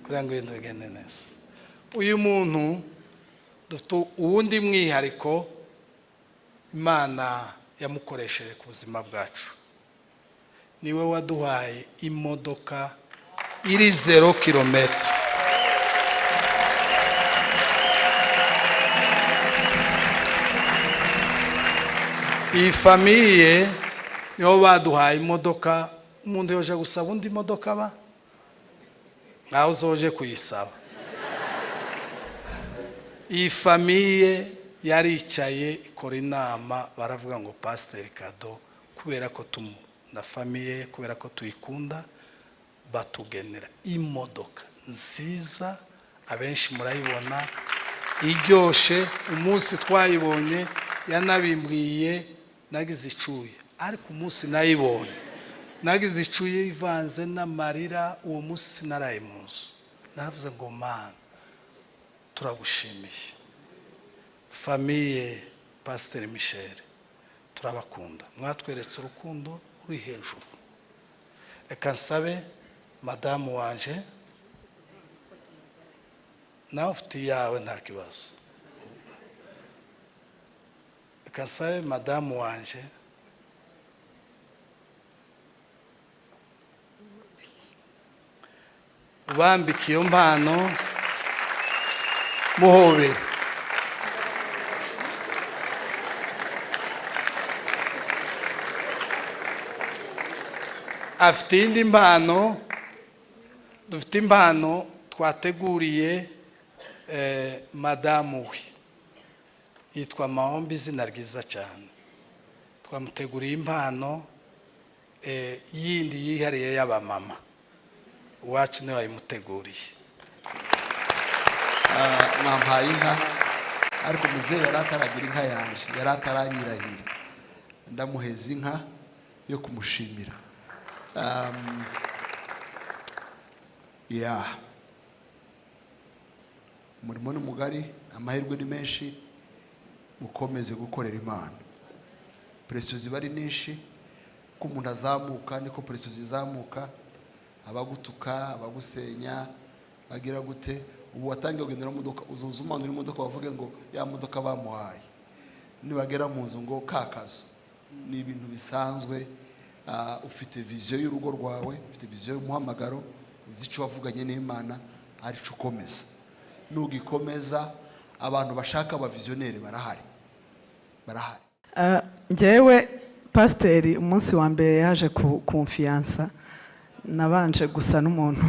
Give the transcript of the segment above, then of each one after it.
kugira ngo ibintu bigende neza. Uyu muntu dufite uwundi mwihariko Imana yamukoresheje ku buzima bwacu. Niwe waduhaye imodoka iri 0 kilometero. Iyi famiye niho baduhaye imodoka. Umuntu yoje gusaba undi modoka ba naho uzoje kuyisaba. Iyi famiye yaricaye ikora inama, baravuga ngo Pastor Kado kubera ko na famiye kubera ko tuyikunda batugenera imodoka nziza, abenshi murayibona iryoshe. Umunsi twayibonye yanabimbwiye nagize icuye, ariko umunsi nayibonye nagize icuye ivanze n'amarira. Uwo munsi sinaraye mu nzu, naravuze ngo Mana turagushimiye. Famiye Pastor Michel turabakunda, mwatweretse urukundo uri hejuru. Reka nsabe madamu wanje, nawe ufite yawe nta kibazo. Reka nsabe madamu wanje ubambike iyo mpano muhobere. Afite indi mpano, dufite impano twateguriye madamu we yitwa Mahombi, izina ryiza cyane. Twamuteguriye impano yindi yihariye y'abamama, uwacu niwe wayimuteguriye. Mwampaye inka, ariko muzehe yari ataragira inka yanje, yari ataranyirahira. Ndamuheza inka yo kumushimira. Umurimo ni mugari, amahirwe ni menshi, mukomeze gukorera Imana. Presiyo ziba ari nyinshi, ko umuntu azamuka niko presiyo zizamuka. Abagutuka, abagusenya, bagira gute. Ubu watangiye kugendera mu modoka, uzoza umanura imodoka bavuge ngo ya modoka bamuhaye. Nibagera mu nzu ngo kakazo. Ni ibintu bisanzwe. Ufite viziyo y'urugo rwawe, ufite viziyo y'umuhamagaro, uzi icyo wavuganye n'Imana, ari cyo ukomeza. Nugikomeza, abantu bashaka abavizioneri barahari. Njyewe Pasiteri umunsi wa mbere yaje kumfiyansa, nabanje gusa n'umuntu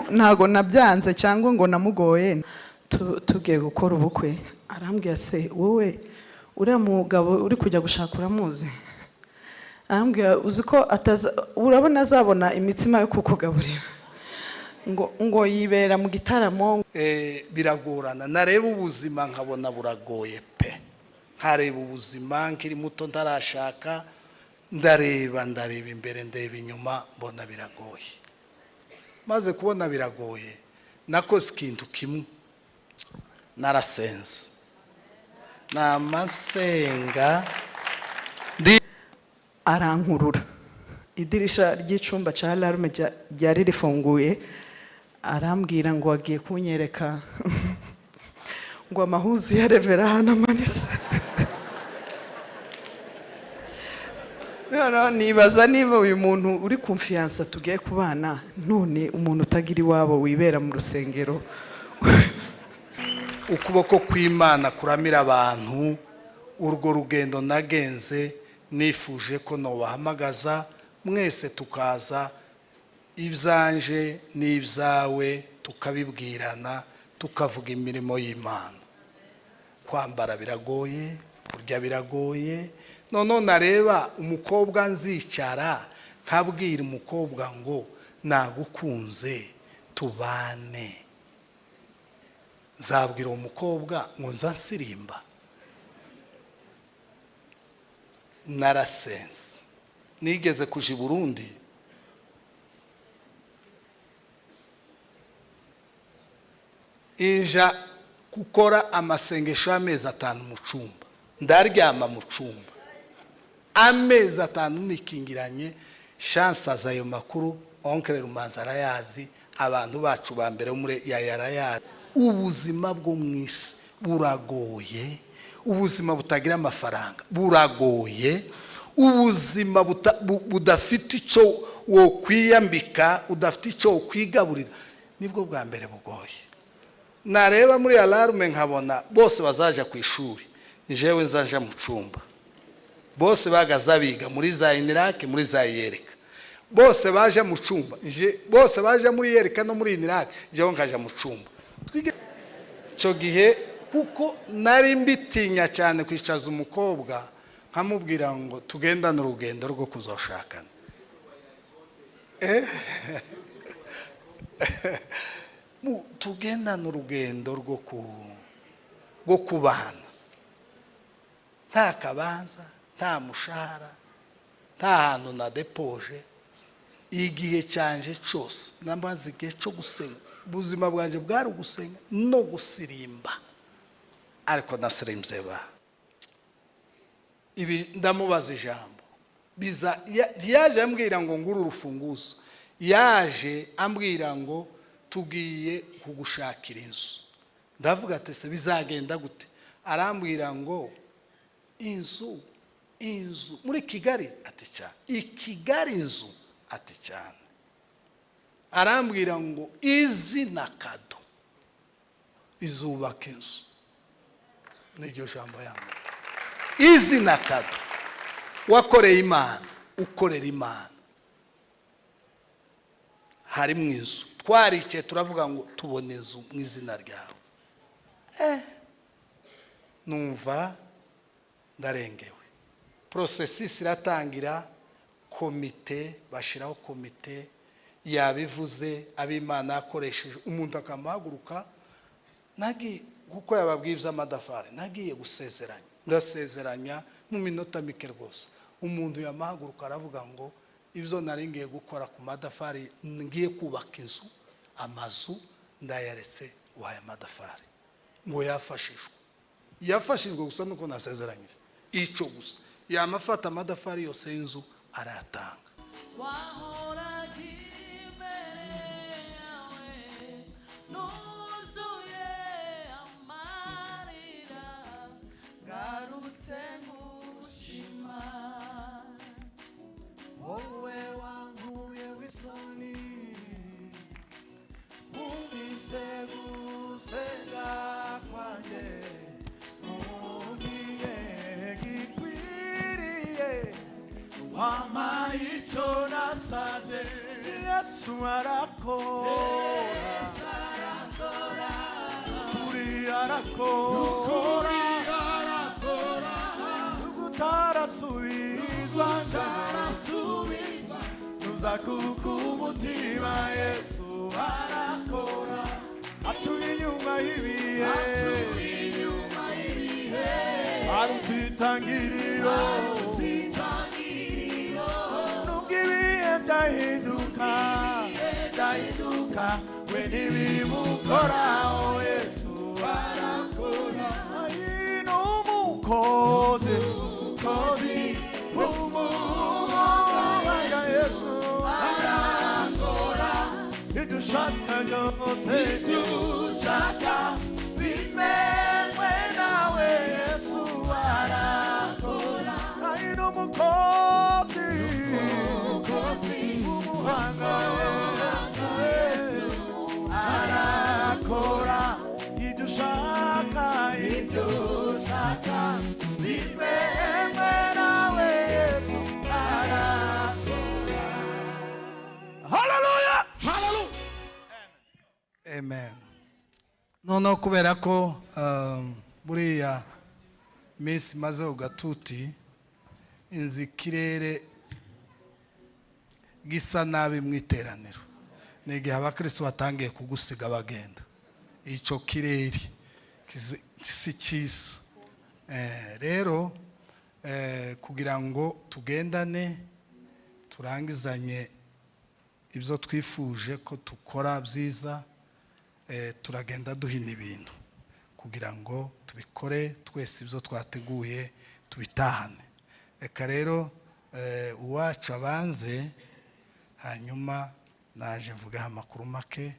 ntago nabyanze cyangwa ngo namugoye. Tugiye gukora ubukwe, arambwira se wowe uriya mugabo uri kujya gushaka uramuzi? Arambwira uzi ko urabona azabona imitsima yo kukugaburira, ngo yibera mu gitaramo. Biragorana, nareba ubuzima nkabona buragoye pe. Nkareba ubuzima nkiri muto ndarashaka, ndareba imbere ndeba inyuma, mbona biragoye. Maze kubona biragoye, nakoze ikintu kimwe, narasenze. Namasenga arankurura. Idirisha ry'icumba cya alarme ryari rifunguye, arambwira ngo agiye kunyereka ngo amahuzu ya Revera hano amanitse. Nibaza niba uyu muntu uri kumfiyansa tugiye kubana, none umuntu utagira iwabo wibera mu rusengero. Ukuboko kw'Imana kuramira abantu. Urwo rugendo nagenze nifuje ko nobahamagaza mwese tukaza, ibyanje n'ibyawe tukabibwirana, tukavuga imirimo y'Imana. Kwambara biragoye, kurya biragoye. None nareba umukobwa nzicara nkabwira umukobwa ngo nagukunze tubane, zabwira umukobwa ngo nzansirimba? Narasense. Nigeze kuja i Burundi, inja gukora amasengesho y'amezi 5 mu cyumba, ndaryama mu cyumba amezi 5 nikingiranye chance azayo makuru onkere Rumanza arayazi abantu bacu ba mbere muri yarayazi. Ubuzima bwo mwisi buragoye, ubuzima butagira amafaranga buragoye, ubuzima budafite icyo wo kwiyambika, udafite icyo kwigaburira, nibwo bwa mbere bugoye. Nareba muri alarme nkabona bose bazaja ku ishuri, njewe nzaja mu cumba, bose bagaza biga muri za Inirake muri za Yereka, bose baje mu cumba, bose baje muri Yereka no muri Inirake, jewe nkaja mu cumba. Cyo gihe kuko nari mbitinya cyane kwicaza umukobwa nkamubwira ngo tugendane urugendo rwo kuzoshakana. Tugendane urugendo rwo kubana, nta kabanza, nta mushahara, nta hantu na depoje. Igihe cyanje cyose nambaze igihe cyo gusenga, ubuzima bwanjye bwari gusenga no gusirimba, ariko nasirimze ba ibi. Ndamubaza ijambo biza, yaje ambwira ngo nguru urufunguzo, yaje ambwira ngo tugiye kugushakira inzu. Ndavuga ati se bizagenda gute? Arambwira ngo inzu muri Kigali, ati cyane Kigali inzu, ati cyane. Arambwira ngo izina Kado izubaka inzu. Niryo jambo yangu, izina Kado. Wakoreye Imana, ukorera Imana. Hari mu inzu twarikiye turavuga ngo tubone inzu mu izina ryawe. Numva ndarengewe. Processus iratangira, komite bashiraho komite, yabivuze ab'Imana akoresheje, umuntu akamuhaguruka. Kuko yababwibye amadafari, nagiye gusezeranya, ndasezeranya mu minota mike rwose. Umuntu yamahaguruka aravuga ngo ibyo nari ngiye gukora ku madafari, ngiye kubaka inzu, amazu ndayaretse, uhaye amadafari. Ngo yafashijwe gusa nuko nasezeranyije icyo gusa, yamafata amadafari yose y'inzu arayatanga. Yesu arakora, ukuri arakora, utarasubizwa, nuzakuka umutima. Yesu arakora, atuye inyuma y'ibihe, arutitangiriro. Dahinduka we ntibimukoraho. Yesu arakora, ayino umukozi w'umuhanga. Yesu arakora, ibyo ushaka byose bimenywe nawe. Yesu arakora, ayino umukozi w'umuhanga. Arakora, ibyo ushaka bimenywe nawe. Yesu arakora. Hallelujah, hallelujah, Amen. Noneho kubera ko buriya minsi maze ugatuti, inzi kirere gisa nabi mu iteraniro, n'igihe abakristo batangiye kugusiga bagenda. Icyo kirere si cyiza. Rero kugira ngo tugendane turangizanye ibyo twifuje ko tukora byiza, turagenda duhina ibintu kugira ngo tubikore twese, ibyo twateguye tubitahane. reka rero uwacu abanze hanyuma naje mvugaho amakuru make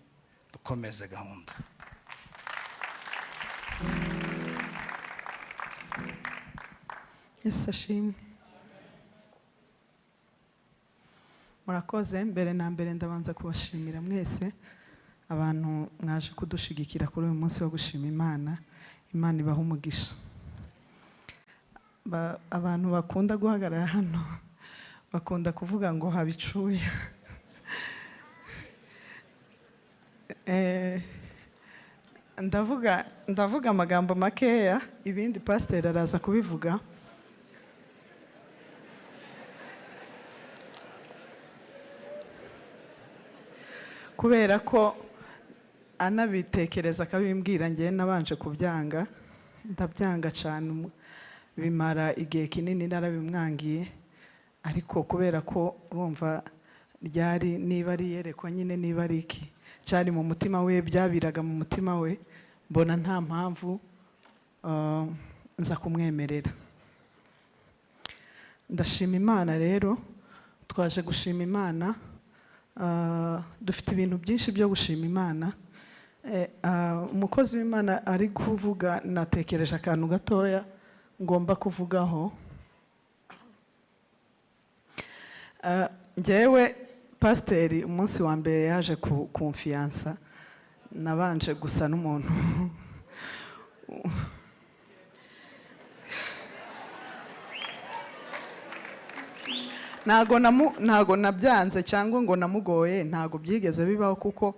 dukomeze gahunda. Yesu ashimwe. Murakoze. Mbere na mbere ndabanza kubashimira mwese abantu mwaje kudushigikira kuri uyu munsi wo gushima Imana. Imana ibaha umugisha. Abantu bakunda guhagarara hano bakunda kuvuga ngo habicuye. ndavuga amagambo makeya, ibindi pasiteri araza kubivuga. Kubera ko anabitekereza akabimbwira, ngiye nabanje kubyanga, ndabyanga cyane, bimara igihe kinini narabimwangiye. Ariko kubera ko urumva ryari, niba ari yerekwa nyine, niba ari iki cyari mu mutima we, byabiraga mu mutima we, mbona nta mpamvu nza kumwemerera. Ndashima Imana rero, twaje gushima Imana. Dufite ibintu byinshi byo gushima Imana. Umukozi w'Imana ari kuvuga, natekereje akantu gatoya ngomba kuvugaho. Njyewe pasiteri umunsi wa mbere yaje kumfiyansa, nabanje gusa n'umuntu ntago nabyanze cyangwa ngo namugoye, ntago byigeze bibaho, kuko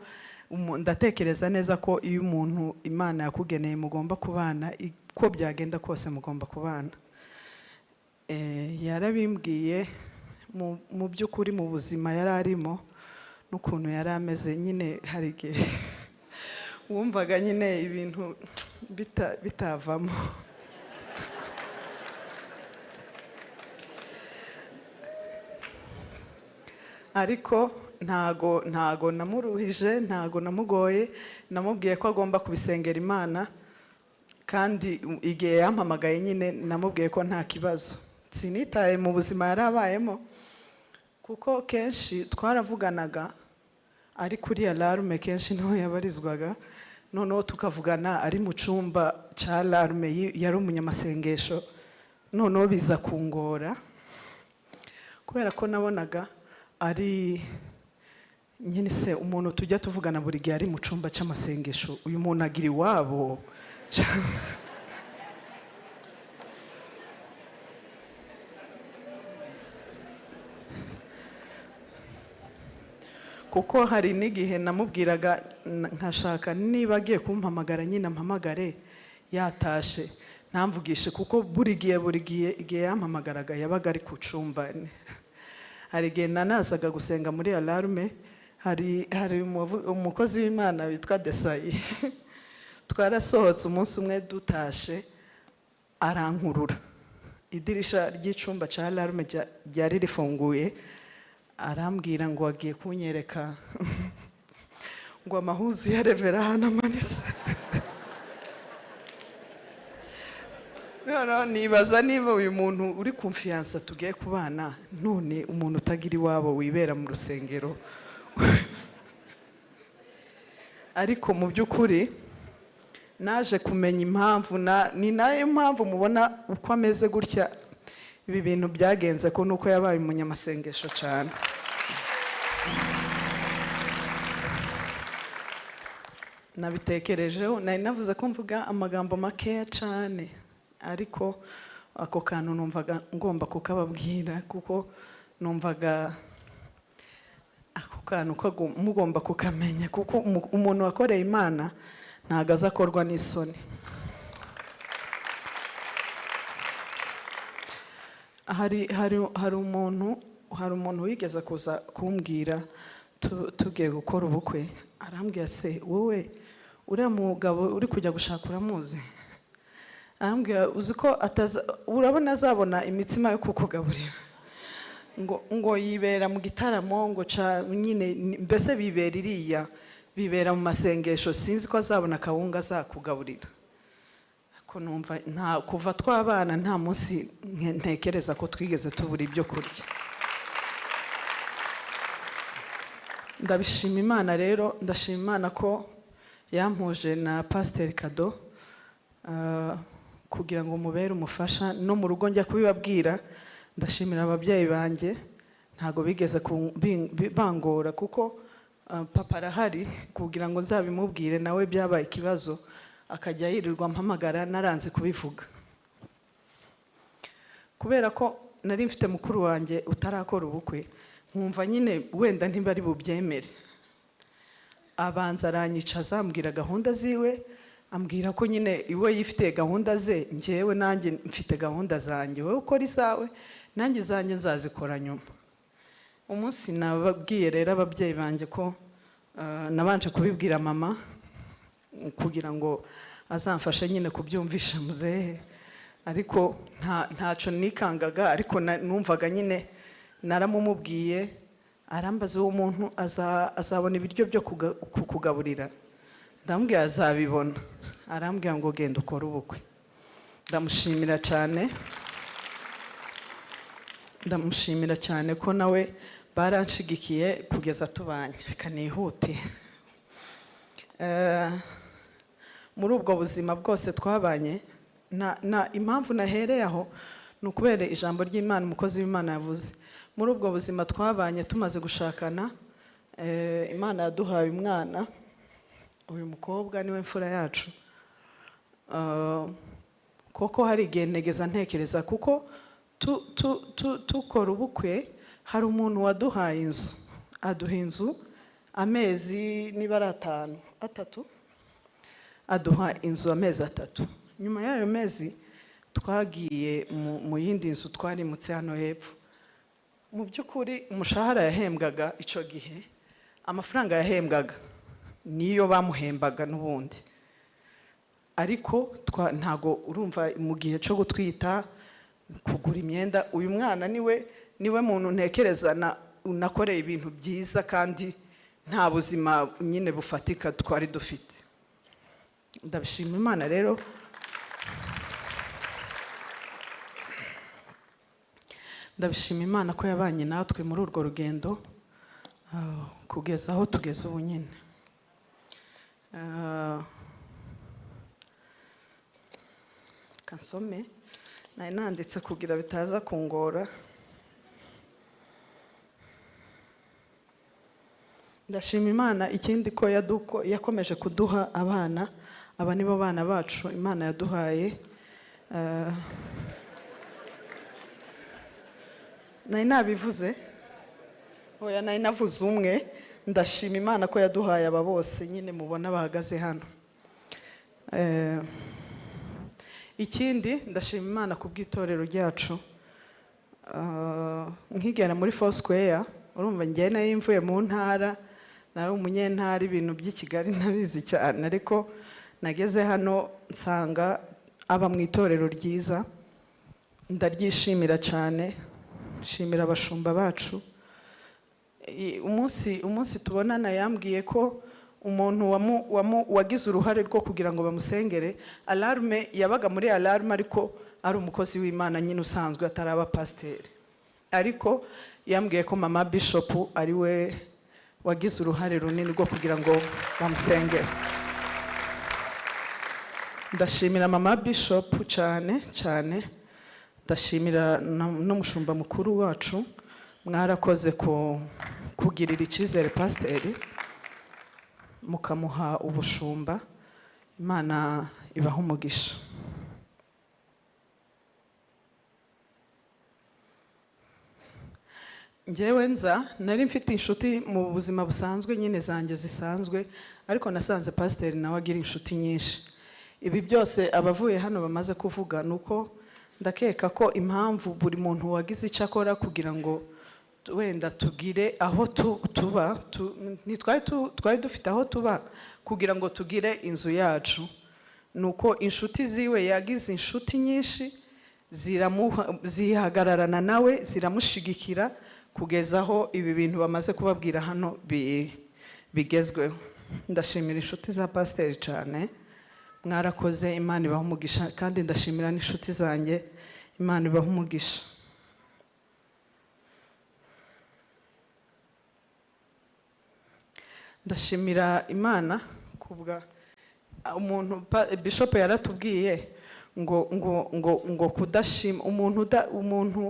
ndatekereza neza ko iyo umuntu Imana yakugeneye mugomba kubana, uko byagenda kose mugomba kubana. Yarabimbwiye mu by'ukuri mu buzima yari arimo n'ukuntu yari ameze, nyine hari igihe wumvaga nyine ibintu bitavamo. Ariko ntago namuruhije, ntago namugoye, namubwiye ko agomba kubisengera Imana. Kandi igihe yampamagaye nyine namubwiye ko nta kibazo, sinitaye mu buzima yari abayemo, kuko kenshi twaravuganaga ari kuri alarme, kenshi niho yabarizwaga. Noneho tukavugana ari mu cyumba cya alarme, yari umunyamasengesho. Noneho biza kungora, kubera ko nabonaga ari nyine se umuntu tujya tuvugana buri gihe ari mu cyumba cy'amasengesho, uyu muntu agira iwabo. Kuko hari n'igihe namubwiraga nkashaka niba agiye kumpamagara nyine ampamagare yatashe, ntamvugishe, kuko buri gihe igihe yampamagaraga yabaga ari ku cyumba. Hari igihe nanazaga gusenga muri alarme, hari umukozi w'Imana witwa Desayi twarasohotse umunsi umwe dutashe, arankurura, idirisha ry'icyumba cya alarme ryari rifunguye, arambwira ngo agiye kunyereka ngo amahuzu ya Revera hano amanitse. Nibaza niba uyu muntu uri kumfiyansa tugiye kubana, none umuntu utagira iwabo wibera mu rusengero. Ariko mu by'ukuri naje kumenya impamvu, ni nayo mpamvu mubona uko ameze gutya. Ibi bintu byagenze ko nuko yabaye umunyamasengesho cyane. Nabitekerejeho, nari navuze ko mvuga amagambo makeya cyane, ariko ako kantu numvaga ngomba kukababwira, kuko numvaga ako kantu ko mugomba kukamenya, kuko umuntu wakoreye Imana ntago azakorwa n'isoni. Hari umuntu wigeze kuza kumbwira tugiye gukora ubukwe, arambwira se wowe uriya mugabo uri kujya gushaka uramuzi? Arambwira uzi ko urabona azabona imitsima yo kukugaburira, ngo yibera mu gitaramo, ngo nyine mbese bibera iriya, bibera mu masengesho, sinzi ko azabona akawunga azakugaburira. ariko numva nta kuva twabana nta munsi ntekereza ko twigeze tubura ibyo kurya. Ndabishima Imana rero, ndashima Imana ko yampuje na Pasteur Kado kugira ngo mubere umufasha no mu rugo njya kubibabwira. Ndashimira ababyeyi banjye ntago bigeze bangora kuko papa arahari kugira ngo nzabimubwire, nawe byabaye ikibazo akajya yirirwa mpamagara naranze kubivuga kubera ko nari mfite mukuru wanjye utarakora ubukwe, nkumva nyine wenda ntibari bubyemere. Abanza aranyicaza ambwira gahunda ziwe, ambwira ko nyine iwe yifite gahunda ze, njyewe nanjye mfite gahunda zanjye, wowe ukora izawe nanjye zanjye nzazikora nyuma. Umunsi nababwiye rero ababyeyi banjye ko nabanje kubibwira mama kugira ngo azamfashe nyine kubyumvisha muzehe, ariko ntaco nikangaga, ariko numvaga nyine naramumubwiye. Arambaza uwo muntu azabona ibiryo byo kukugaburira, ndamubwira azabibona. Arambwira ngo genda ukora ubukwe. Ndamushimira cyane, ndamushimira cyane ko nawe baranshigikiye kugeza tubanye. Reka nihute. Muri ubwo buzima bwose twabanye, impamvu nahereye aho ni ukubera ijambo ry'Imana umukozi w'Imana yavuze. Muri ubwo buzima twabanye tumaze gushakana, Imana yaduhaye umwana, uyu mukobwa niwe mfura yacu. Koko hari igihe ntegeza ntekereza kuko tukora ubukwe hari umuntu waduhaye inzu, aduha inzu amezi niba ari 3 aduha inzu amezi 3. Nyuma y'ayo mezi twagiye mu yindi nzu twarimutse hano hepfo. Mu by'ukuri umushahara yahembwaga icyo gihe, amafaranga yahembwaga niyo bamuhembaga n'ubundi, ariko ntago urumva mu gihe cyo gutwita kugura imyenda. Uyu mwana niwe muntu ntekereza nakoreye ibintu byiza kandi nta buzima nyine bufatika twari dufite. Ndabishima Imana rero. Ndabishima Imana ko yabanye natwe muri urwo rugendo kugeza aho tugeze ubu nyine. Kansome nari nanditse kugira bitaza kungora. Ndashima Imana ikindi ko yakomeje kuduha abana. Aba nibo bana bacu Imana yaduhaye. Nari nabivuze, oya nari navuze umwe. Ndashima Imana ko yaduhaye aba bose nyine mubona bahagaze hano. Ikindi ndashima Imana kubw'itorero ryacu. Nkigera muri Foursquare, urumva njye nari mvuye mu ntara, nari umunyentara, ibintu by'i Kigali ntabizi cyane, ariko nageze hano nsanga aba mu itorero ryiza. Ndaryishimira cyane, shimira abashumba bacu. Umunsi tubonana yambwiye ko umuntu wagize uruhare rwo kugira ngo bamusengere, alarme yabaga muri alarme, ariko ari umukozi w'Imana nyine usanzwe ataraba pasiteri, ariko yambwiye ko mama Bishop ari we wagize uruhare runini rwo kugira ngo bamusengere. Ndashimira mama Bishop cyane cyane. Ndashimira n'umushumba mukuru wacu, mwarakoze kugirira icyizere pasiteri mukamuha ubushumba. Imana ibaha umugisha. Njyewe nari mfite inshuti mu buzima busanzwe nyine zanjye zisanzwe, ariko nasanze pasiteri nawe agira inshuti nyinshi. Ibi byose abavuye hano bamaze kuvuga nuko ndakeka ko impamvu buri muntu wagize icyo akora kugira ngo wenda tugire aho tuba, twari dufite aho tuba kugira ngo tugire inzu yacu, nuko inshuti ziwe yagize inshuti nyinshi zihagararana nawe, ziramushigikira kugeza aho ibi bintu bamaze kubabwira hano bigezweho. Ndashimira inshuti za pasiteri cyane, mwarakoze, Imana ibaha umugisha, kandi ndashimira n'inshuti zanjye, Imana ibaha umugisha. Ndashimira Imana kubwa umuntu Bishop yaratubwiye ngo kudashima umuntu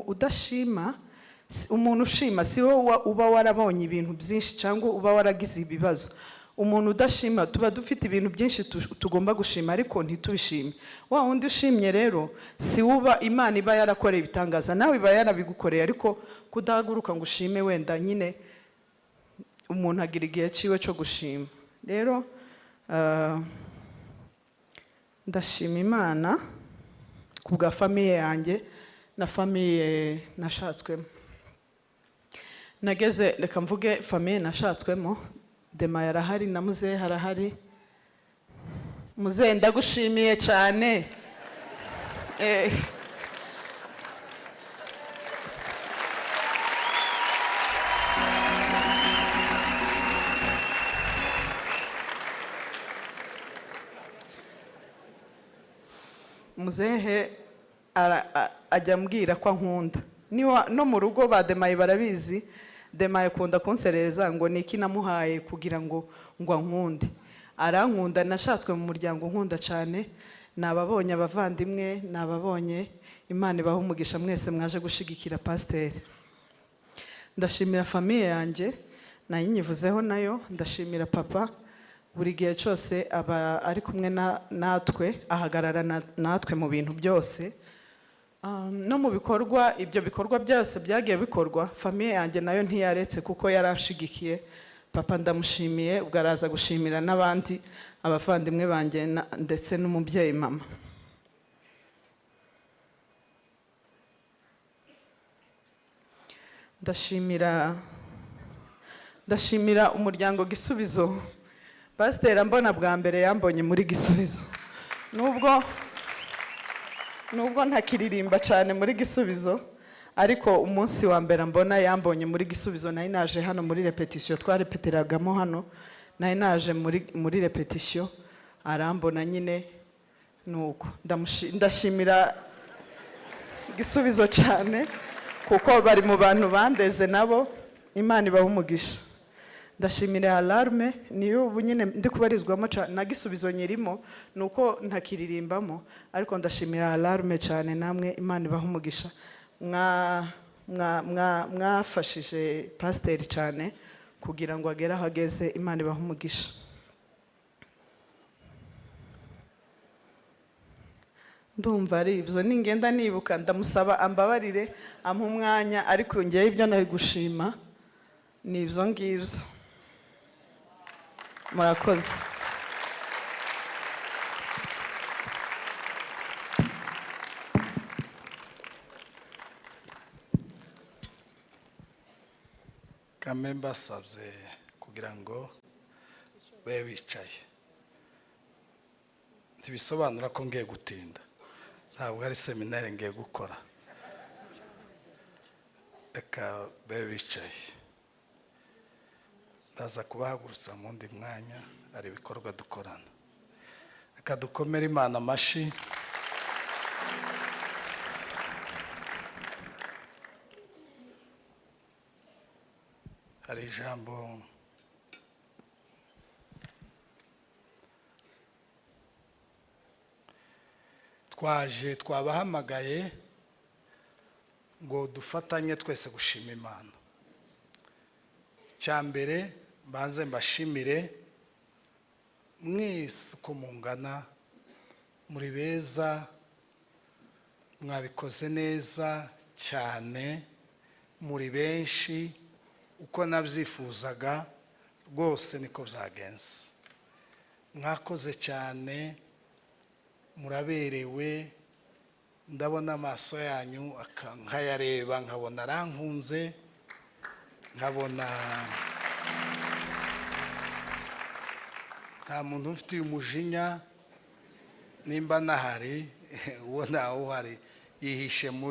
udashima, umuntu ushima si wowe uba warabonye ibintu byinshi cyangwa uba waragize ibibazo. Umuntu udashima tuba dufite ibintu byinshi tugomba gushima ariko ntitubishime. Wa wundi ushimye rero si uba Imana iba yarakoreye ibitangaza, nawe iba yarabigukoreye, ariko kudahaguruka ngo ushime wenda nyine umuntu agira igihe ciwe cyo gushima. Rero ndashima Imana kubwa famiye yanjye na famiye nashatswemo. Nageze reka mvuge famiye nashatswemo, Dema yarahari na Muzehe harahari. Muzehe ndagushimiye cyane. Muzehe ajya ambwira ko ankunda. No mu rugo ba Demaye barabizi. Demaye akunda kunserereza ngo niki namuhaye kugira ngo ankunde. Arankunda, nashatswe mu muryango nkunda cyane. Nababonye abavandimwe, nababonye. Imana ibaha umugisha mwese mwaje gushigikira pasteur. Ndashimira famiye yanjye nayinyivuzeho nayo. Ndashimira papa, buri gihe cyose aba ari kumwe natwe, ahagarara natwe mu bintu byose. No mu bikorwa, ibyo bikorwa byose byagiye bikorwa, famiye yanjye nayo ntiyaretse kuko yarashigikiye. Papa ndamushimiye, ubwo araza gushimira n'abandi abavandimwe banjye ndetse n'umubyeyi mama. Ndashimira umuryango Gisubizo. Pasteur mbona bwa mbere yambonye muri Gisubizo. Nubwo ntakiririmba cyane muri Gisubizo, ariko umunsi wa mbere mbona yambonye muri Gisubizo, nayo naje hano muri repetition, twarepeteragamo hano, nayo naje muri repetition, arambona nyine nuko. Ndashimira Gisubizo cyane kuko bari mu bantu bandeze nabo, Imana ibaha umugisha. Ndashimira Alarme, niyo ubu nyine ndi kubarizwamo na Gisubizo nyirimo, nuko ntakiririmbamo, ariko ndashimira Alarme cyane, namwe Imana ibaha umugisha. Mwafashije pasteur cyane kugira ngo agere ahageze, Imana ibaha umugisha. Ndumva ari ibyo, ningenda nibuka ndamusaba ambabarire ampa umwanya, ariko ngiye ibyo nari gushima ni ibyo ngibyo. Murakoze. Kamemba sabye kugira ngo babe bicaye. Ntibisobanura ko ngiye gutinda, ntabwo ari seminari ngiye gukora. Reka babe bicaye. Ndaza kubahagurutsa mu ndi mwanya, ari ibikorwa dukorana. Reka dukomere Imana amashi. Hari ijambo twabahamagaye ngo dufatanye twese gushima Imana. Cyambere mbanze mbashimire mwese uko mungana, muri beza, mwabikoze neza cyane, muri benshi, uko nabyifuzaga rwose niko byagenze. Mwakoze cyane, muraberewe, ndabona amaso yanyu nkayareba nkabona arankunze, nkabona nta muntu ufite umujinya. Nimba nahari uwo ntawe uhari, yihishe mu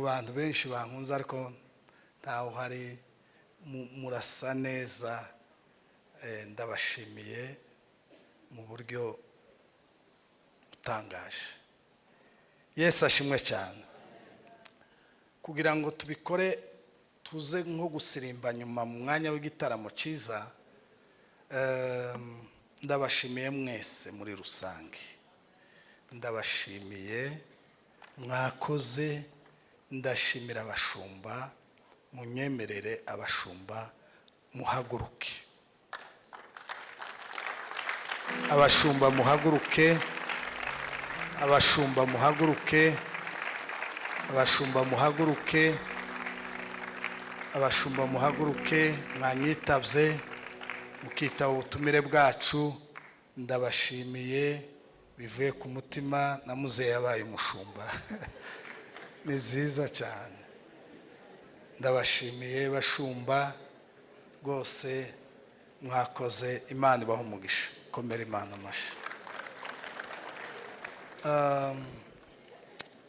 bantu benshi bankunze, ariko ntawe uhari. Murasa neza, ndabashimiye mu buryo utangaje. Yesu ashimwe cyane. Kugira ngo tubikore tuze nko gusirimba nyuma mu mwanya w'igitaramo cyiza, ndabashimiye mwese muri rusange. Ndabashimiye, mwakoze. Ndashimira abashumba, munyemerere abashumba muhaguruke. Abashumba muhaguruke, abashumba muhaguruke, abashumba muhaguruke, abashumba muhaguruke. Mwanyitabye mukitaba ubutumire bwacu. Ndabashimiye bivuye ku mutima. Na muzehe yabaye umushumba ni byiza cyane. Ndabashimiye bashumba rwose, mwakoze. Imana ibahe umugisha. Komera Imana amashyi.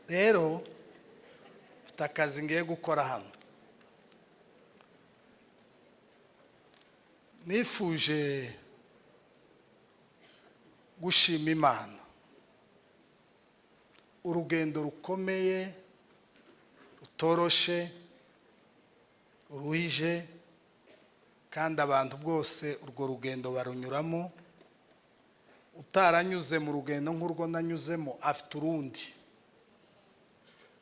Rero mfite akazi ngiye gukora hano. Nifuje gushima Imana urugendo rukomeye, rutoroshe, ruhije, kandi abantu bwose urwo rugendo barunyuramo. Utaranyuze mu rugendo nk'urwo nanyuzemo afite urundi.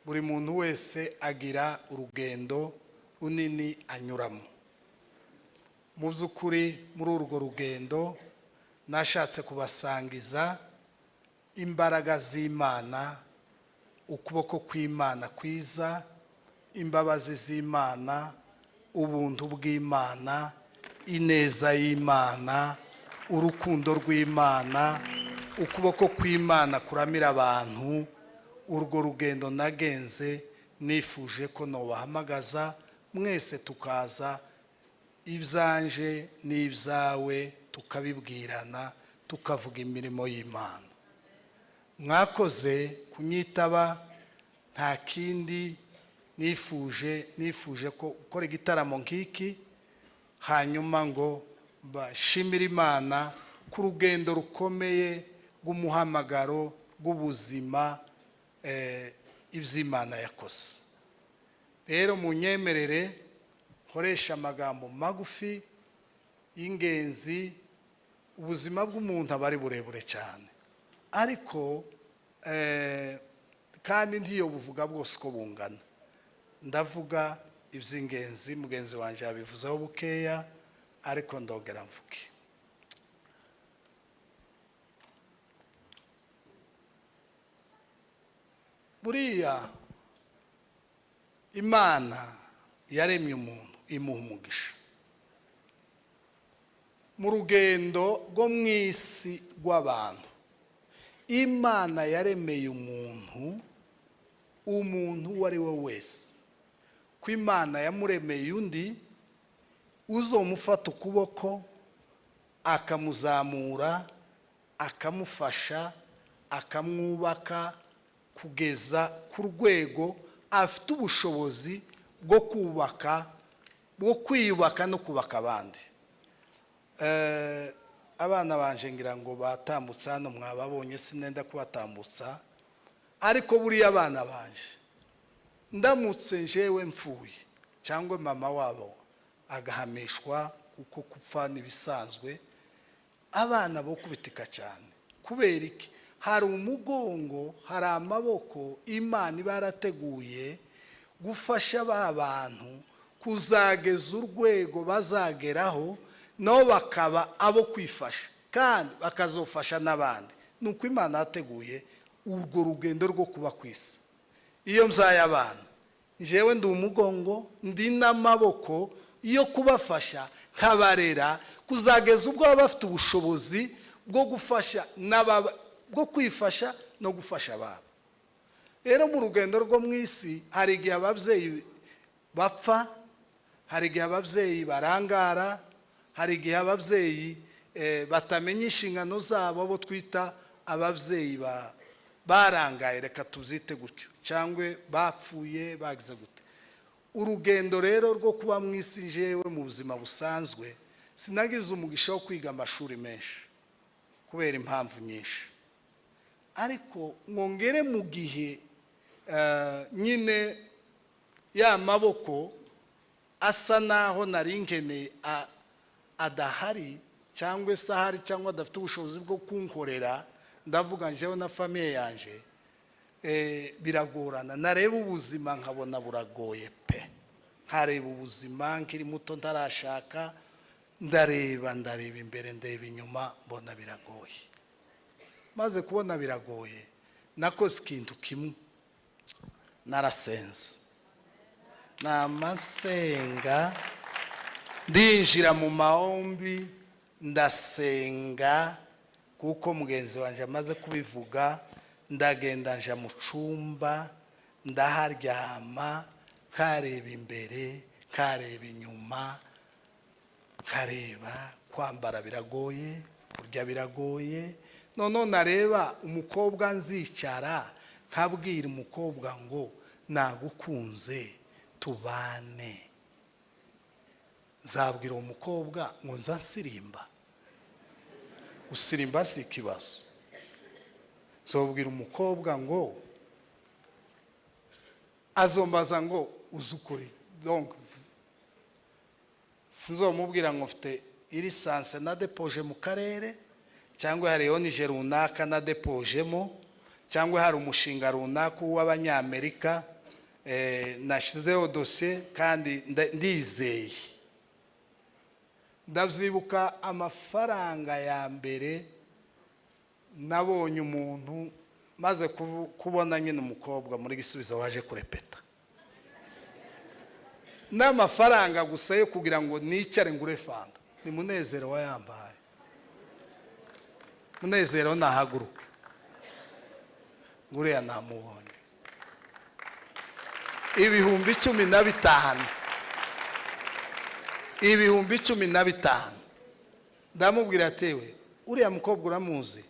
Buri muntu wese agira urugendo runini anyuramo. Mu by'ukuri muri urwo rugendo nashatse kubasangiza imbaraga z'Imana, ukuboko kw'Imana kwiza, imbabazi z'Imana, ubuntu bw'Imana, ineza y'Imana, urukundo rw'Imana, ukuboko kw'Imana kuramira abantu. Urwo rugendo nagenze nifuje ko nobahamagaza mwese tukaza, ibyanje n'ibyawe tukabibwirana, tukavuga imirimo y'Imana. Mwakoze kunyitaba. Nta kindi nifuje ko ukora igitaramo nk'iki, hanyuma ngo bashimire Imana ku rugendo rukomeye rw'umuhamagaro rw'ubuzima, iby'Imana yakoze. Rero munyemerere nkoresha amagambo magufi y'ingenzi. Ubuzima bw'umuntu aba ari burebure cyane, ariko kandi ntiyo buvuga bwose uko bungana. Ndavuga iby'ingenzi, mugenzi wanjye yabivuzeho bukeya, ariko ndongera mvuge. Buriya Imana yaremye umuntu imuha umugisha. Mu rugendo rwo mu isi rw'abantu, Imana yaremeye umuntu uwo ari we wese, ko Imana yamuremeye undi uzomufata ukuboko akamuzamura, akamufasha, akamwubaka kugeza ku rwego afite ubushobozi bwo kwiyubaka no kubaka abandi. Abana banje ngira ngo batambutsa hano, mwababonye, sinenda kubatambutsa, ariko buriya abana banje ndamutse njewe mfuye cyangwa mama wabo agahamishwa, kuko kupfa n'ibisanzwe, abana bo kubitika cyane. Kubera iki? Hari umugongo, hari amaboko Imana iba yarateguye gufasha ba bantu kuzageza urwego bazageraho, nabo bakaba abo kwifasha kandi bakazofasha n'abandi. Nuko Imana yateguye urwo rugendo rwo kuba ku isi. Iyo mzaye abana, jewe ndi umugongo, ndi n'amaboko yo kubafasha, nkabarera kuzageza ubwo baba bafite ubushobozi bwo gufasha bwo kwifasha no gufasha ababo. Rero mu rugendo rwo mu isi hari igihe ababyeyi bapfa, hari igihe ababyeyi barangara, hari igihe ababyeyi batamenya inshingano zabo, abo twita ababyeyi barangaye, reka tuzite gutyo, cyangwa bapfuye bagize gute. Urugendo rero rwo kuba mu isi, jewe mu buzima busanzwe sinagize umugisha wo kwiga amashuri menshi kubera impamvu nyinshi, ariko mwongere mu gihe nyine ya maboko asa naho nari nkeneye adahari cyangwa se ahari cyangwa adafite ubushobozi bwo kunkorera, ndavuga njewe na famiye yanje, biragorana. Nareba ubuzima nkabona buragoye pe, nkareba ubuzima nkiri muto ntarashaka, ndareba imbere ndeba inyuma mbona biragoye. Maze kubona biragoye nakoze ikintu kimwe, narasenze. Namasenga ndinjira mu mahombi ndasenga, kuko mugenzi wanje amaze kubivuga. Ndagenda nja mu cumba ndaharyama, kareba imbere kareba inyuma, kareba kwambara biragoye, kurya biragoye. None nareba umukobwa nzicara nkabwira umukobwa ngo nagukunze tubane, zabwira umukobwa ngo nzasirimba. Usirimba si ikibazo. Zobwira umukobwa ngo azombaza ngo uzukuri, donc sinzomubwira ngo mfite irisanse na depoje mu karere, cyangwa hari onije runaka na depojemo, cyangwa hari umushinga runaka w'abanyamerika nashizeho dosiye kandi ndizeye. Ndabyibuka amafaranga ya mbere nabonye umuntu maze kubona nyine umukobwa muri Gisubizo waje kurepeta, n'amafaranga gusa yo kugira ngo nicare ngure fanta. Ni Munezero wayambaye. Munezero nahaguruka nguriya namubonye ibihumbi 15, ibihumbi 15. Ndamubwira atewe uriya mukobwa uramuzi?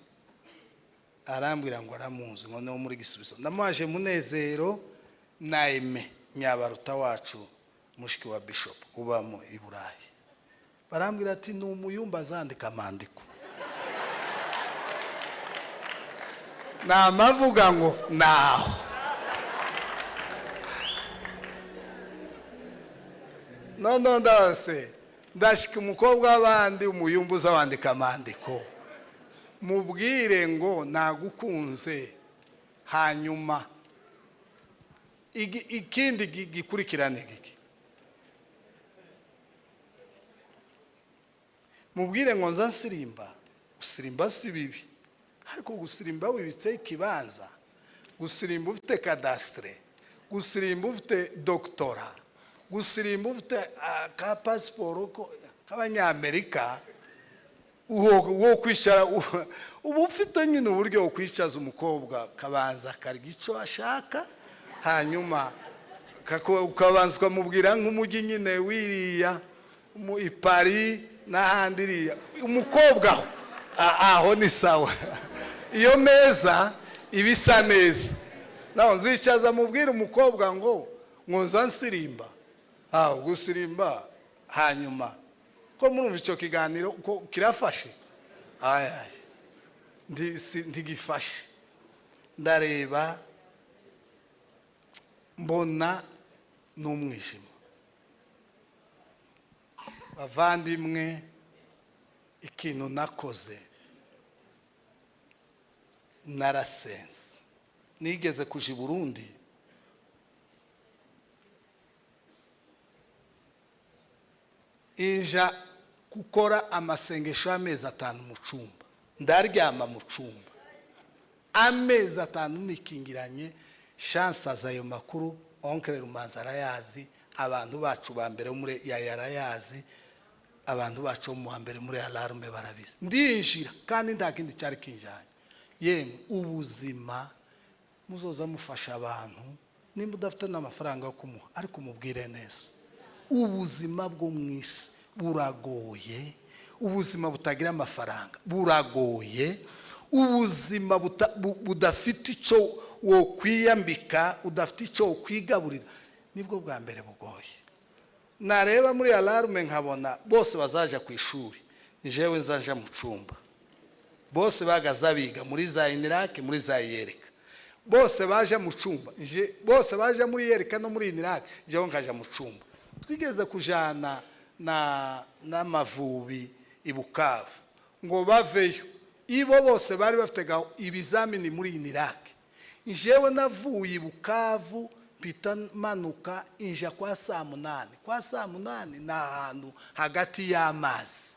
Arambwira ngo aramuzi, ngo no muri Gisubizo. Ndamaje Munezero na Aime Nyabaruta wacu, mushiki wa Bishop ubamo i Burayi. Barambwira ati ni umuyumba azandika amandiko. Namavuga ngo naho. No ndase ndashika umukobwa w'abandi umuyumbuza wandika amandiko, mubwire ngo nagukunze, hanyuma ikindi gikurikirane giki. Mubwire ngo nzansirimba. Gusirimba si bibi, ariko gusirimba wibitse ikibanza, gusirimba ufite kadastre, gusirimba ufite doktora, gusirimba ufite ka pasiporo k'abanyamerika, uwo kwicara ubu ufite nyine uburyo wo kwicaza umukobwa, kabanza karya icyo ashaka, hanyuma ukabanza ukamubwira nk'umujyi nyine wiriya mu Paris n'ahandi iriya. Umukobwa aho ni sawa, iyo meza ibisa neza. Naho nzicaza mubwira umukobwa ngo nzansirimba. Gusirimba hanyuma ko murumva icyo kiganiro ko kirafashe. Ndigifashe. Ndareba mbona n'umwijima. Bavandimwe, ikintu nakoze, narasense. Nigeze kuja i Burundi, inja gukora amasengesho y'amezi 5 mu cumba. Ndaryama mu cumba amezi 5 nikingiranye. Chance azayo makuru Oncle Rumanza arayazi, abantu bacu ba mbere muri yarayazi, abantu bacu mu mbere muri alarme barabizi. Ndinjira kandi ndakindi cyari kinjanye. Yemwe ubuzima muzoza mufasha abantu, nimba udafite n'amafaranga yo kumuha, ariko mubwire neza. Ubuzima bwo mwisi buragoye, ubuzima butagira amafaranga buragoye, ubuzima budafite icyo wo kwiyambika, udafite icyo kwigaburira, nibwo bwa mbere bugoye. Nareba muri alarme nkabona bose bazaja ku ishuri, njewe nzaja mu cumba. bose bagaza biga muri za Inirake muri za Yereka, bose baje mu cumba, bose baje muri Yereka no muri Inirake, jewe nkaja mu cumba. Twigeze kujana n'Amavubi i Bukavu ngo baveyo, ibo bose bari bafite ibizamini muri Inirake. Jewe navuye i Bukavu mpita manuka inja kwa saa munani ni ahantu hagati y'amazi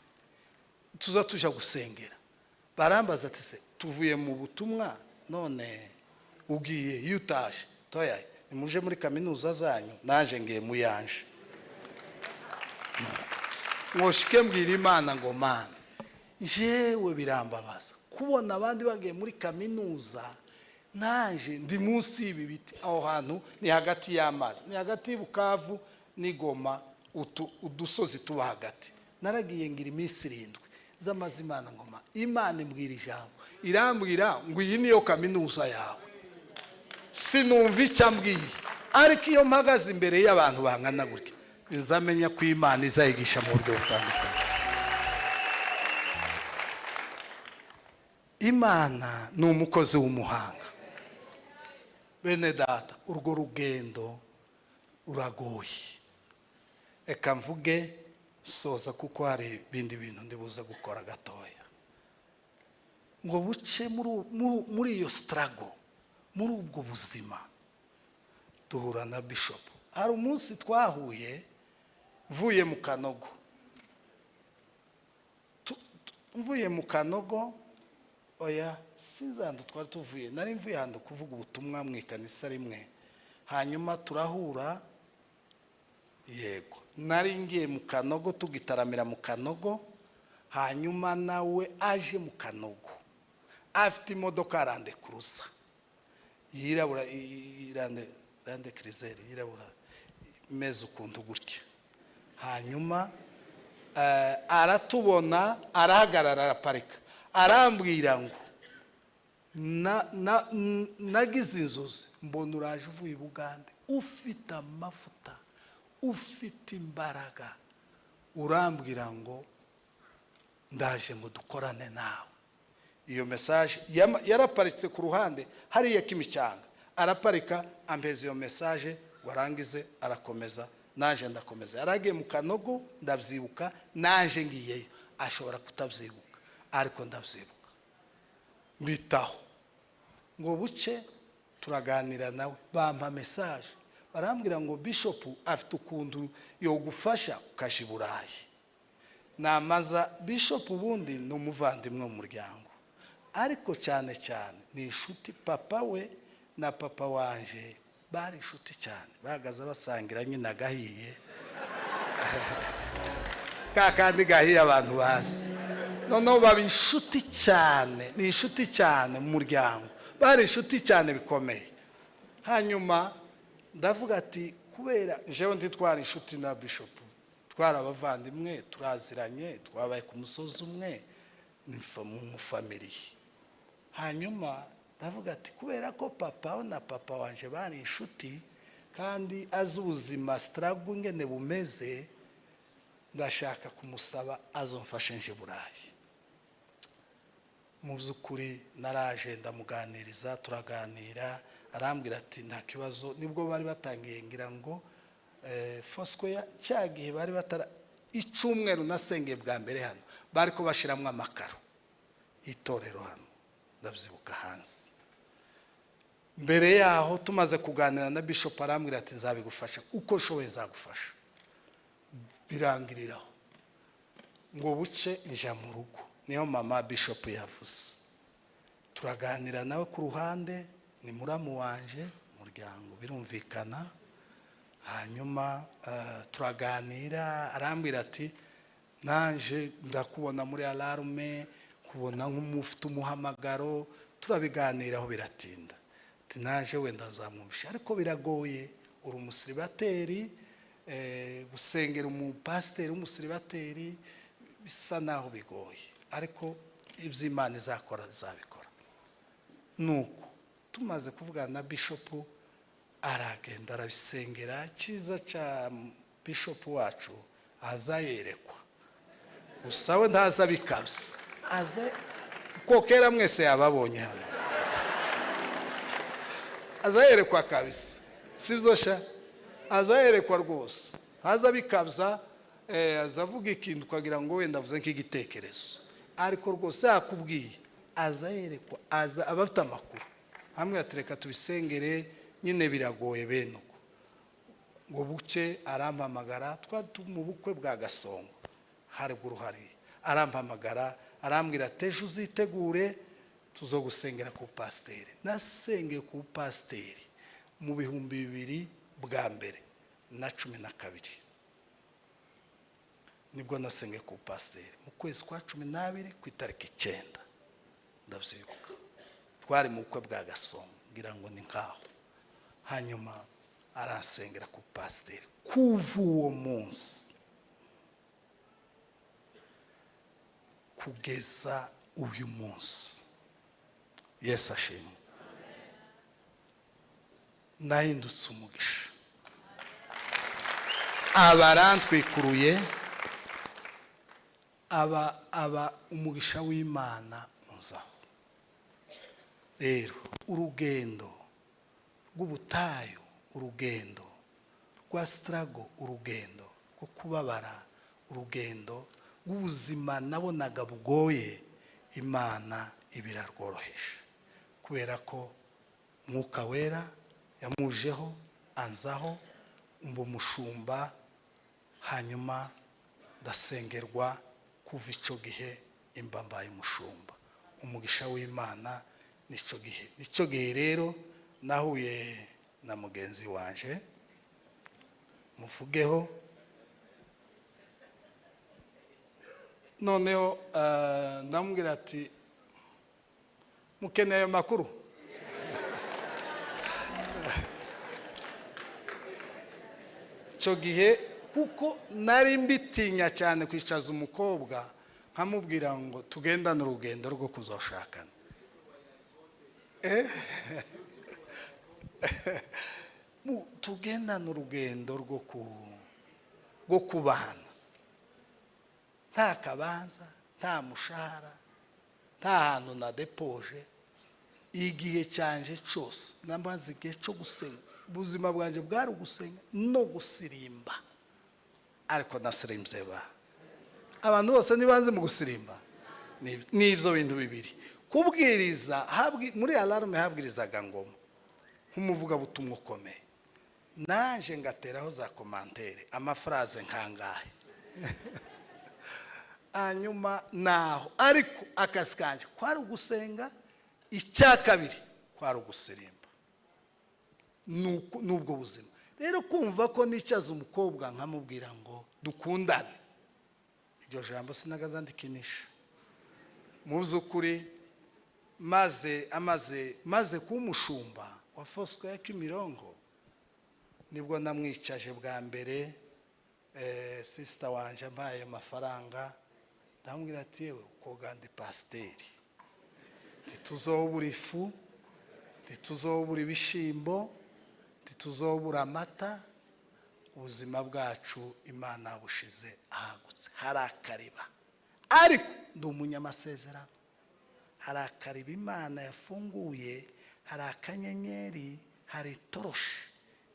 tuza tuja gusengera. Barambaza ati se tuvuye mu butumwa none ugiye yutaje toya nimuje muri kaminuza zanyu, naje ngiye mu yanje. Mwoshike mbwira Imana ngo Mana, jewe birambabaza kubona abandi bagiye muri kaminuza, naje ndi munsi y'ibi biti. Aho hantu ni hagati y'amazi, ni hagati y'Bukavu n'Igoma, udusozi tuba hagati. Naragiye ngira iminsi 7 z'amazi. Imana ngoma, Imana imbwira ijambo, irambwira ngo iyi niyo kaminuza yawe. Sinumva icyo ambwiye, ariko iyo mpagaze imbere y'abantu bangana gutya nzamenya ko Imana izayigisha mu buryo butandukanye. Imana ni umukozi w'umuhanga. Bene data, urwo rugendo uragoye. Eka mvuge soza kuko hari bindi bintu ndibuza gukora gatoya. Ngo buce muri iyo struggle, muri ubwo buzima duhura na Bishop. Hari umunsi twahuye mvuye mu Kanogo, oya sinzandu twari tuvuye, nari mvuye hando kuvuga ubutumwa mu ikanisa rimwe, hanyuma turahura. Yego nari ngiye mu Kanogo tugitaramira mu Kanogo, hanyuma nawe aje mu Kanogo afite imodoka Land Cruiser yirabura, Land Cruiser yirabura meze ukuntu gutya. Hanyuma aratubona, arahagarara, araparika, arambwira ngo nagize inzozi mbona uraje uvuye i Bugande ufite amafuta, ufite imbaraga, urambwira ngo ndaje ngo dukorane nawe. Iyo message yaraparitse ku ruhande hariya Kimicanga, araparika ambeza iyo message, warangize arakomeza, naje ndakomeza. Yaragiye mu Kanogo ndabyibuka, naje ngiyeyo, ashobora kutabyibuka ariko ndabyibuka. Mbitaho ngo buce turaganira nawe, bampa message barambwira ngo Bishop afite ukuntu yo gufasha ukaje i Burayi. Namaza Bishop ubundi ni umuvandimwe mu muryango, ariko cyane ni inshuti. Papa we na papa wanje bari inshuti cyane, bagaza basangira nyina gahiye kakandi gahiye abantu bazi. Noneho baba inshuti cyane, ni inshuti cyane mu muryango, bari inshuti cyane bikomeye. Hanyuma ndavuga ati kubera jewe nditwara inshuti na Bishop, twara abavandimwe, turaziranye, twabaye ku musozi umwe, mu family. Hanyuma ndavuga ati kubera ko papa na papa wanje bari inshuti kandi azi ubuzima struggle ngene bumeze, ndashaka kumusaba azomfashe nje Burayi. Mu byukuri naraje ndamuganiriza, turaganira, arambwira ati nta kibazo. Nibwo bari batangiye ngira ngo Foursquare cyagihe bari batara icyumweru nasengeye bwa mbere hano, bari ko bashiramwe amakaro itorero hano, ndabyibuka hanze. Mbere yaho tumaze kuganira na Bishop, arambwira ati nzabigufasha uko nshoboye, nzagufasha. Birangiriraho ngo buce nja mu rugo, niyo mama Bishop yavuze. Turaganira nawe ku ruhande, ni muramu wanje muryango, birumvikana. Hanyuma turaganira, arambwira ati nanje ndakubona muri alarme, kubona nk'umufite umuhamagaro. Turabiganiraho biratinda, ati naje wenda nzamwumvisha, ariko biragoye, uri umusiribateri, gusengera umupasiteri w'umusiribateri bisa naho bigoye, ariko iby'Imana izakora zabikora. Nuko tumaze kuvugana na Bishop, aragenda arabisengera. Cyiza cya Bishop wacu azayerekwa, gusa we ntaza bikabye, aze ko kera mwese yababonye hano azayerekwa kabisa sivyo sha azayerekwa rwose haza bikabza azavuga ikintu kwagira ngo wenda avuze nk'igitekerezo ariko rwose yakubwiye azayerekwa abafite amakuru hamwe atereka tubisengere nyine biragoye bene uko ngo buke arampamagara twari mu bukwe bwa Gasongo haruguru hari arampamagara arambwira tejo uzitegure tuzogusengera ku pasiteri nasengeye ku pasiteri mu 2000 bwa mbere na 12 nibwo nasengeye ku pasiteri mu kwezi kwa 12 ku itariki 9 ndavyibuka twari mu bukwe bwa Gasongo ngira ngo ni nkaho hanyuma arasengera ku pasiteri kuva uwo munsi kugeza uyu munsi Yesu ashimwe nahindutse umugisha abarantwikuruye aba umugisha w'Imana muzaho rero urugendo rw'ubutayu urugendo rwa struggle urugendo rwo kubabara urugendo rw'ubuzima nabonaga bugoye Imana ibirarworoheje kubera ko Mwuka Wera yamujeho anzaho umba umushumba hanyuma ndasengerwa kuva ico gihe imbambaye umushumba umugisha w'Imana nico gihe rero nahuye na mugenzi wanje muvugeho noneho ndamubwira ati mukeneye makuru cyo gihe kuko nari mbitinya cyane kwicaza umukobwa nkamubwira ngo tugendane urugendo rwo kuzoshakana tugendane urugendo rwo kubana nta kabanza nta mushahara nta hantu na depoje igihe cyanje cyose namaze igihe cyo gusenga ubuzima bwanjye bwari gusenga no gusirimba ariko nasirimbye ba abantu bose nibanze mu gusirimba n'ibyo bintu bibiri kubwiriza muri alarme habwirizaga ngoma nk'umuvuga butumwa ukomeye naje ngateraho za commentaire amafraze nkangahe hanyuma naho ariko akazi kanje kwari ugusenga icya kabiri kwari ugusirimba nubwo buzima rero kumva ko nicaza umukobwa nkamubwira ngo dukundane iryo jambo sinagazandikinisha mu by'ukuri maze kumushumba wa Fosco ya Kimirongo nibwo namwicaje bwa mbere sister wanje ambaye amafaranga ndamubwira ati yewe ukoga ndi pasiteri tituzobura ifu tituzobura ibishimbo tituzobura amata ubuzima bwacu Imana bushize ahagutse harakariba ariko ndi umunyamasezerano harakariba Imana yafunguye hari akanyenyeri hari toroshi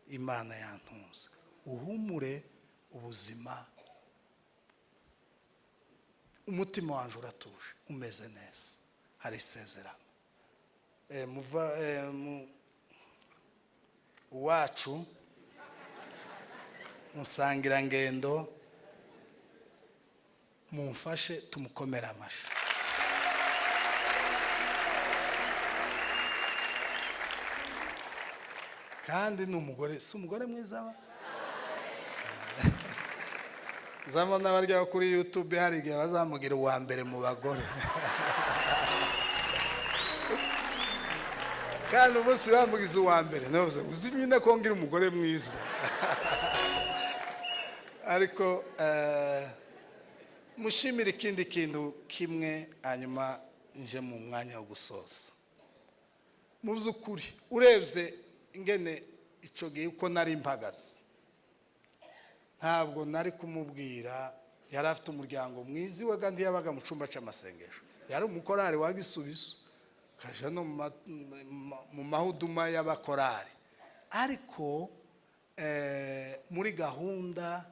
Imana yantunze uhumure ubuzima umutima wanje uratuje umeze neza hari isezerano uwacu musangira ngendo mumfashe tumukomera amashi kandi n'umugore si umugore mwiza ba zama n'abarya kuri YouTube hari igihe bazamugira uwa mbere mu bagore kandi umunsi bamugize uwa mbere navuze uzi nyine ko ngira umugore mwiza ariko mushimira ikindi kintu kimwe hanyuma nje mu mwanya wo gusoza mu by'ukuri urebye ingene icyo gihe uko nari mpagaze ntabwo nari kumubwira yari afite umuryango mwiza we kandi yabaga mu cyumba cy'amasengesho yari umukorari wa Gisubizo kaja no mu mahuduma y'abakorari, ariko muri gahunda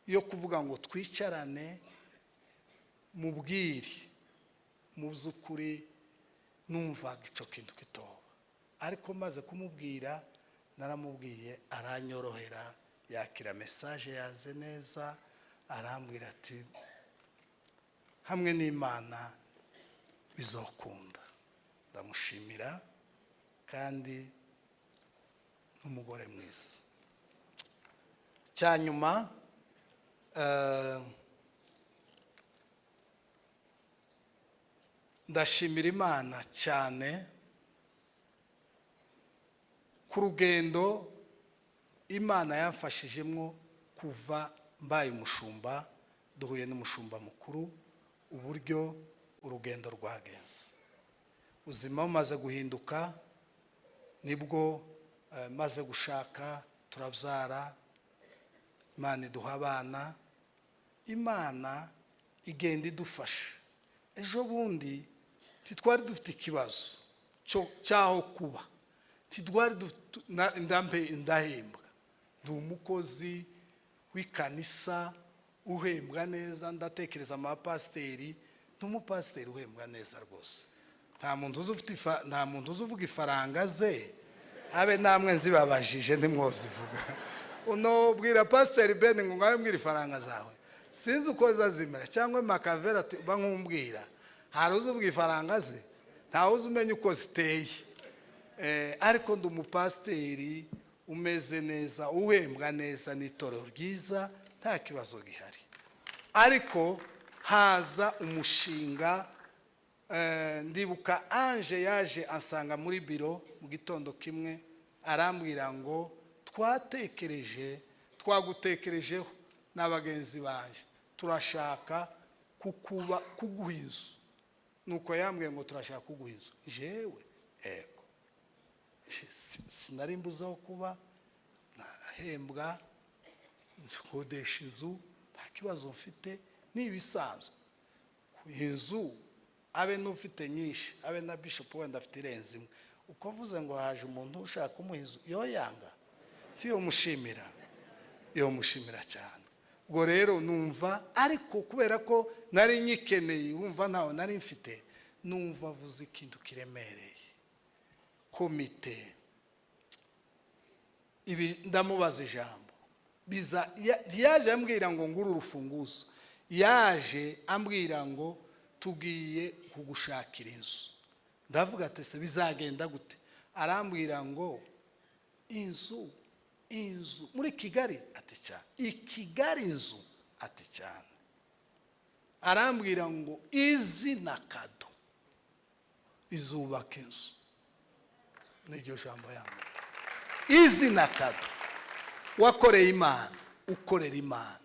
yo kuvuga ngo twicarane mubwire mu by'ukuri numvaga icyo kintu kitoba, ariko maze kumubwira naramubwiye aranyorohera, yakira message yanze neza, arambwira ati hamwe n'Imana bizokunda. Ndamushimira kandi n'umugore mwiza. Cyanyuma ndashimira Imana cyane ku rugendo Imana yamfashijemo kuva mbaye umushumba, duhuye n'umushumba mukuru, uburyo urugendo rwagenze. Ubuzima bumaze guhinduka nibwo maze gushaka turabyara, Imana iduha abana, Imana igenda idufasha. Ejo bundi titwari dufite ikibazo cyaho kuba, titwari ndahembwa, ndi umukozi w'ikanisa uhembwa neza, ndatekereza amapasiteri, ndi umupasiteri uhembwa neza rwose. Nta muntu uzuvuga ifaranga ze, habe namwe nzibabajije ntimwozivuga. Uno bwira pasiteri Ben ngo ngawe mbwira ifaranga zawe, sinzi uko zazimera, cyangwa Makavera bankumbwira hari uzuvuga ifaranga ze, ntawe uzumenya uko ziteye. Ariko ndi umupasiteri umeze neza, uhembwa neza n'itorero ryiza, nta kibazo gihari. Ariko haza umushinga, ndibuka Ange yaje ansanga muri biro mu gitondo kimwe, arambwira ngo twagutekerejeho n'abagenzi banje, turashaka kuguha inzu. Nuko yambwiye ngo turashaka kuguha inzu. Jewe ego sinari mbuzaho kuba nahembwa, nkodesha inzu, nta kibazo mfite, n'ibisanzwe. Inzu abe n'ufite nyinshi, abe na Bishop wenda afite irenze imwe, uko avuze ngo haje umuntu ushaka kumuha inzu, yo yanga tiyo mushimira cyane. Ubwo rero numva, ariko kubera ko nari nyikeneye, urumva ntawe nari mfite, numva avuze ikintu kiremereye. Komite ibi ndamubaza ijambo, yaje ambwira ngo nguru urufunguzo, yaje ambwira ngo tugiye kugushakira inzu. Ndavuga ati se bizagenda gute? Arambwira ngo inzu muri Kigali, ati cyane. Ikigali inzu, ati cyane. Arambwira ngo izina kado izubaka inzu. Niryo jambo yangu, izina kado. Wakoreye Imana, ukorera Imana,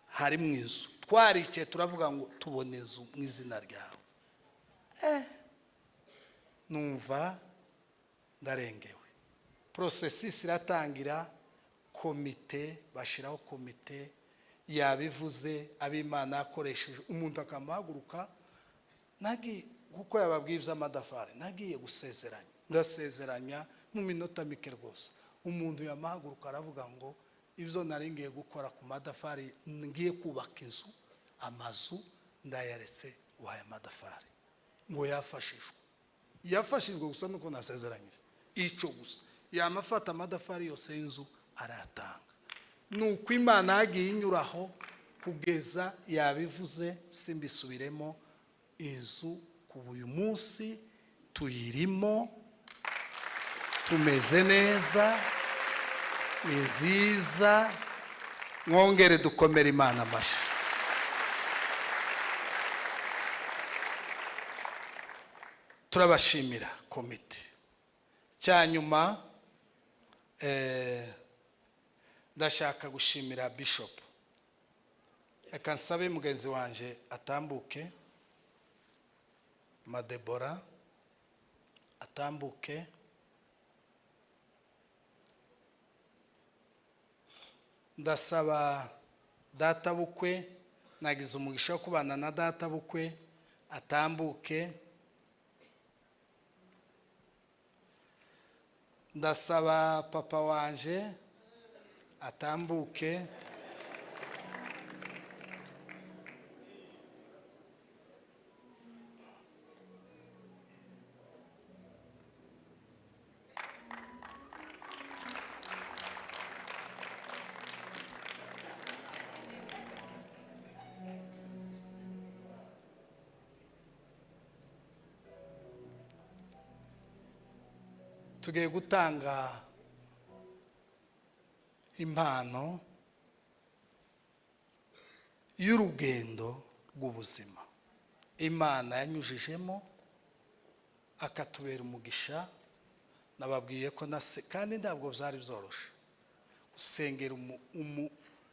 hari mu inzu. Twarikiye turavuga ngo tubone inzu mu izina ryawe. Numva ndarengewe. Processus iratangira, komite bashiraho komite, yabivuze ab'Imana yakoresheje, umuntu akamuhaguruka. Nagi kuko yababwiye by'amadafari, nagiye gusezeranya, ndasezeranya mu minota mike rwose. Umuntu yamahaguruka aravuga ngo ibyo nari ngiye gukora ku madafari, ngiye kubaka inzu, amazu ndayaretse, uhaye amadafari. Ngo yafashijwe gusa nuko nasezeranyije icyo gusa, yamafata amadafari yose y'inzu aratanga. Nuko Imana yagiye inyuraho kugeza yabivuze, simbisubiremo. Inzu kuba uyu munsi tuyirimo, tumeze neza, ni nziza. Mwongere dukomere Imana amashyi. Turabashimira komite. Cyanyuma ndashaka gushimira Bishop. Reka nsabe mugenzi wanje atambuke, Madebora atambuke. Ndasaba data bukwe nagize umugisha wo kubana na data bukwe atambuke. Ndasaba papa wanje atambuke. Tugiye gutanga impano y'urugendo rw'ubuzima Imana yanyujijemo akatubera umugisha. Nababwiye ko kandi ntabwo byari byoroshe usengera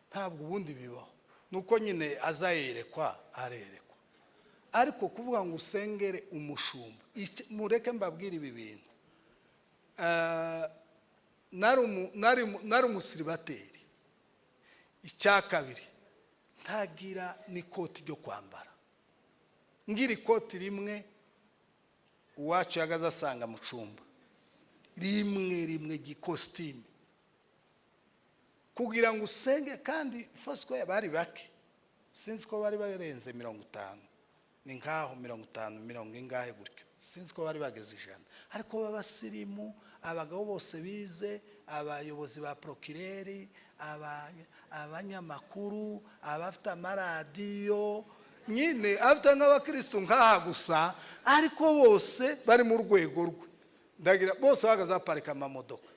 ntabwo ubundi bibaho, nuko nyine azayerekwa arerekwa, ariko kuvuga ngo usengere umushumba. Mureke mbabwire ibi bintu. Nari umusiribateri. Icya kabiri, ntagira n'ikoti ryo kwambara. Ngira ikoti rimwe uwacu yagaze asanga mu cyumba, rimwe gikositime, kugira ngo usenge. Kandi fosiko bari bake, sinzi ko bari barenze 50, ni nkaho 50 ingahe gutyo, sinzi ko bari bageze 100. Ariko b'abasirimu, abagabo bose bize, abayobozi ba prokireri, abanyamakuru, abafite amaradiyo, nyine afite nk'abakristo nkaha gusa, ariko bose bari mu rwego rwe. Ndagira bose bagaza parika amamodoka,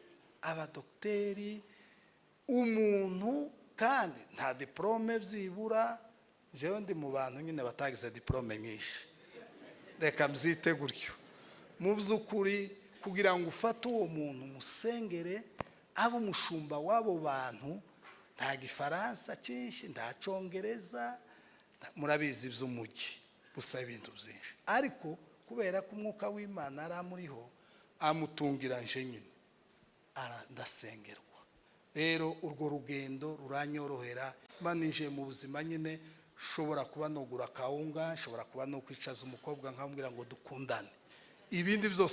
abadokiteri, umuntu kandi nta diplome byibura. Jewe ndi mu bantu nyine batagize diplome nyinshi, reka mzite gutyo. Mu by'ukuri kugira ngo ufate uwo muntu musengere abo umushumba w'abo bantu, nta gifaransa cyinshi, nta cyongereza, murabizi by'umujyi gusa ibintu byinshi. Ariko kubera ko umwuka w'Imana aramuriho, amutungira nje nyine ndasengerwa. Rero urwo rugendo ruranyorohera. Manije mu buzima nyine, shobora kuba nogura kawunga, shobora kuba no kwicaza umukobwa nkamubwira ngo dukundane. Ibindi byose